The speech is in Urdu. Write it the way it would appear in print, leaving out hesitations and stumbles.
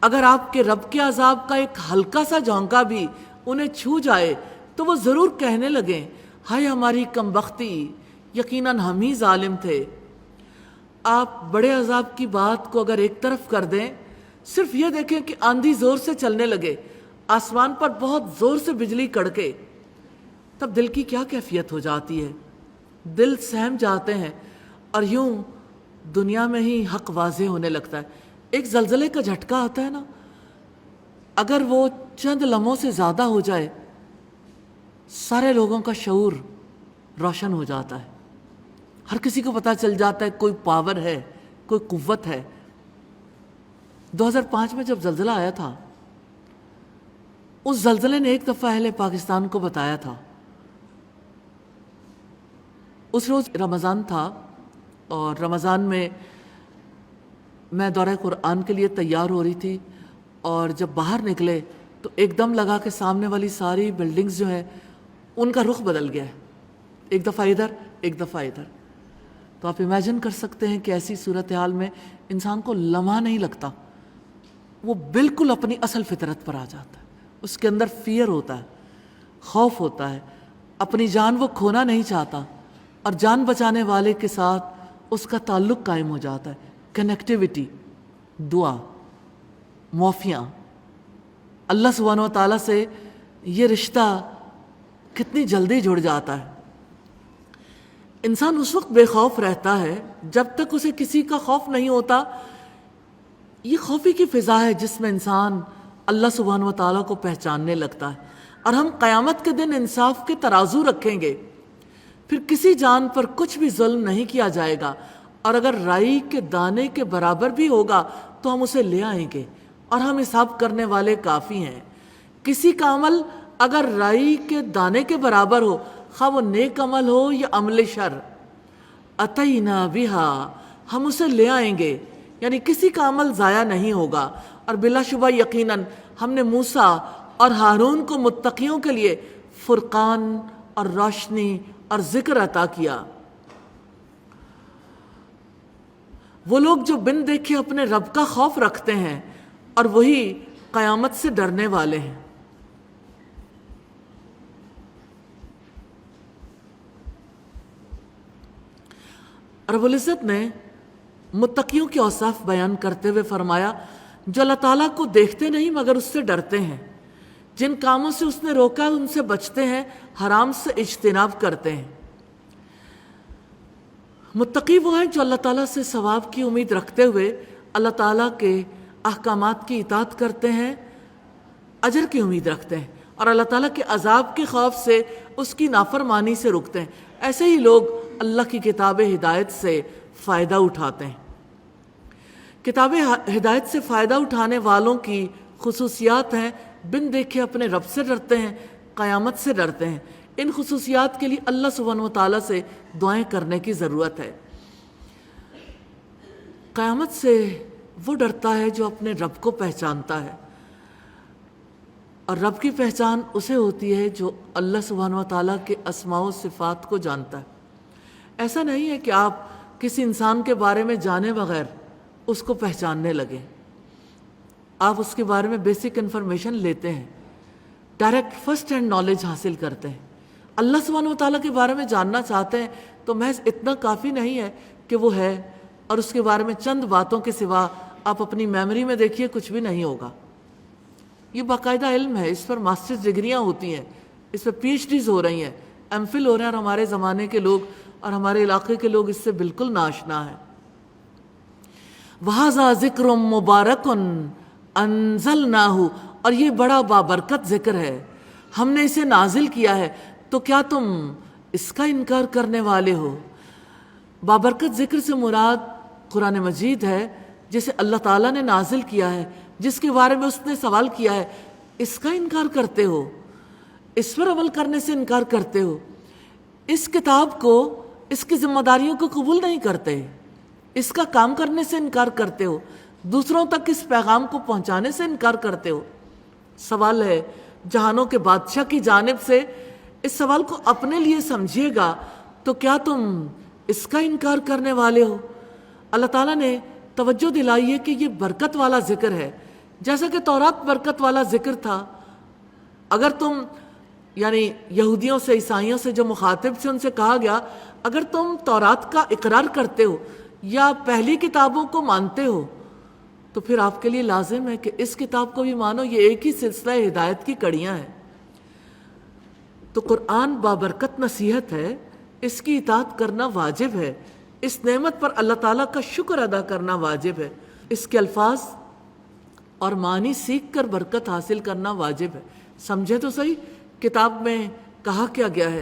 اگر آپ کے رب کے عذاب کا ایک ہلکا سا جھونکا بھی انہیں چھو جائے تو وہ ضرور کہنے لگیں ہائے ہماری کمبختی، یقیناً ہم ہی ظالم تھے۔ آپ بڑے عذاب کی بات کو اگر ایک طرف کر دیں، صرف یہ دیکھیں کہ آندھی زور سے چلنے لگے، آسمان پر بہت زور سے بجلی کڑکے، تب دل کی کیا کیفیت ہو جاتی ہے۔ دل سہم جاتے ہیں اور یوں دنیا میں ہی حق واضح ہونے لگتا ہے۔ ایک زلزلے کا جھٹکا آتا ہے نا، اگر وہ چند لمحوں سے زیادہ ہو جائے، سارے لوگوں کا شعور روشن ہو جاتا ہے، ہر کسی کو پتہ چل جاتا ہے کوئی پاور ہے، کوئی قوت ہے۔ 2005 میں جب زلزلہ آیا تھا، اس زلزلے نے ایک دفعہ اہل پاکستان کو بتایا تھا۔ اس روز رمضان تھا اور رمضان میں دورہ قرآن کے لیے تیار ہو رہی تھی، اور جب باہر نکلے تو ایک دم لگا کہ سامنے والی ساری بلڈنگز جو ہیں ان کا رخ بدل گیا ہے، ایک دفعہ ادھر ایک دفعہ ادھر۔ تو آپ امیجن کر سکتے ہیں کہ ایسی صورتحال میں انسان کو لمحہ نہیں لگتا، وہ بالکل اپنی اصل فطرت پر آ جاتا ہے۔ اس کے اندر فیئر ہوتا ہے، خوف ہوتا ہے، اپنی جان وہ کھونا نہیں چاہتا، اور جان بچانے والے کے ساتھ اس کا تعلق قائم ہو جاتا ہے، کنیکٹیوٹی، دعا، معافیاں۔ اللہ سبحانہ و تعالیٰ سے یہ رشتہ کتنی جلدی جڑ جاتا ہے۔ انسان اس وقت بے خوف رہتا ہے جب تک اسے کسی کا خوف نہیں ہوتا۔ یہ خوفی کی فضا ہے جس میں انسان اللہ سبحانہ و تعالیٰ کو پہچاننے لگتا ہے۔ اور ہم قیامت کے دن انصاف کے ترازو رکھیں گے، پھر کسی جان پر کچھ بھی ظلم نہیں کیا جائے گا، اور اگر رائی کے دانے کے برابر بھی ہوگا تو ہم اسے لے آئیں گے، اور ہم حساب کرنے والے کافی ہیں۔ کسی کا عمل اگر رائی کے دانے کے برابر ہو، خواہ وہ نیک عمل ہو یا عمل شر، اتینا بہا، ہم اسے لے آئیں گے، یعنی کسی کا عمل ضائع نہیں ہوگا۔ اور بلا شبہ یقیناً ہم نے موسیٰ اور ہارون کو متقیوں کے لیے فرقان اور روشنی اور ذکر عطا کیا۔ وہ لوگ جو بن دیکھے اپنے رب کا خوف رکھتے ہیں، اور وہی قیامت سے ڈرنے والے ہیں۔ رب العزت نے متقیوں کے اوصاف بیان کرتے ہوئے فرمایا، جو اللہ تعالیٰ کو دیکھتے نہیں مگر اس سے ڈرتے ہیں، جن کاموں سے اس نے روکا ان سے بچتے ہیں، حرام سے اجتناب کرتے ہیں۔ متقی وہ ہیں جو اللہ تعالیٰ سے ثواب کی امید رکھتے ہوئے اللہ تعالیٰ کے احکامات کی اطاعت کرتے ہیں، اجر کی امید رکھتے ہیں، اور اللہ تعالیٰ کے عذاب کے خوف سے اس کی نافرمانی سے رکتے ہیں۔ ایسے ہی لوگ اللہ کی کتاب ہدایت سے فائدہ اٹھاتے ہیں۔ کتاب ہدایت سے فائدہ اٹھانے والوں کی خصوصیات ہیں، بن دیکھے اپنے رب سے ڈرتے ہیں، قیامت سے ڈرتے ہیں۔ ان خصوصیات کے لیے اللہ سبحانہ و تعالیٰ سے دعائیں کرنے کی ضرورت ہے۔ قیامت سے وہ ڈرتا ہے جو اپنے رب کو پہچانتا ہے، اور رب کی پہچان اسے ہوتی ہے جو اللہ سبحانہ و تعالیٰ کے اسماء و صفات کو جانتا ہے۔ ایسا نہیں ہے کہ آپ کسی انسان کے بارے میں جانے بغیر اس کو پہچاننے لگیں۔ آپ اس کے بارے میں بیسک انفارمیشن لیتے ہیں، ڈائریکٹ فرسٹ ہینڈ نالج حاصل کرتے ہیں۔ اللہ سبحانہ و تعالیٰ کے بارے میں جاننا چاہتے ہیں تو محض اتنا کافی نہیں ہے کہ وہ ہے، اور اس کے بارے میں چند باتوں کے سوا آپ اپنی میموری میں دیکھیے کچھ بھی نہیں ہوگا۔ یہ باقاعدہ علم ہے، اس پر ماسٹرز ڈگریاں ہوتی ہیں، اس پر پی ایچ ڈیز ہو رہی ہیں، ایم فل ہو رہے ہیں، اور ہمارے زمانے کے لوگ اور ہمارے علاقے کے لوگ اس سے بالکل ناآشنا ہیں۔ وَهَذَا ذِكْرٌ مُبَارَكٌ أَنزَلْنَاهُ، اور یہ بڑا بابرکت ذکر ہے، ہم نے اسے نازل کیا ہے، تو کیا تم اس کا انکار کرنے والے ہو؟ بابرکت ذکر سے مراد قرآن مجید ہے، جسے اللہ تعالیٰ نے نازل کیا ہے، جس کے بارے میں اس نے سوال کیا ہے، اس کا انکار کرتے ہو، اس پر عمل کرنے سے انکار کرتے ہو، اس کتاب کو، اس کی ذمہ داریوں کو قبول نہیں کرتے، اس کا کام کرنے سے انکار کرتے ہو، دوسروں تک اس پیغام کو پہنچانے سے انکار کرتے ہو۔ سوال ہے جہانوں کے بادشاہ کی جانب سے، اس سوال کو اپنے لیے سمجھیے گا، تو کیا تم اس کا انکار کرنے والے ہو؟ اللہ تعالیٰ نے توجہ دلائی ہے کہ یہ برکت والا ذکر ہے، جیسا کہ تورات برکت والا ذکر تھا، اگر تم یعنی یہودیوں سے عیسائیوں سے جو مخاطب سے ان سے کہا گیا اگر تم تورات کا اقرار کرتے ہو یا پہلی کتابوں کو مانتے ہو تو پھر آپ کے لیے لازم ہے کہ اس کتاب کو بھی مانو، یہ ایک ہی سلسلہ ہدایت کی کڑیاں ہیں۔ تو قرآن بابرکت نصیحت ہے، اس کی اطاعت کرنا واجب ہے، اس نعمت پر اللہ تعالیٰ کا شکر ادا کرنا واجب ہے، اس کے الفاظ اور معنی سیکھ کر برکت حاصل کرنا واجب ہے۔ سمجھے تو صحیح کتاب میں کہا کیا گیا ہے۔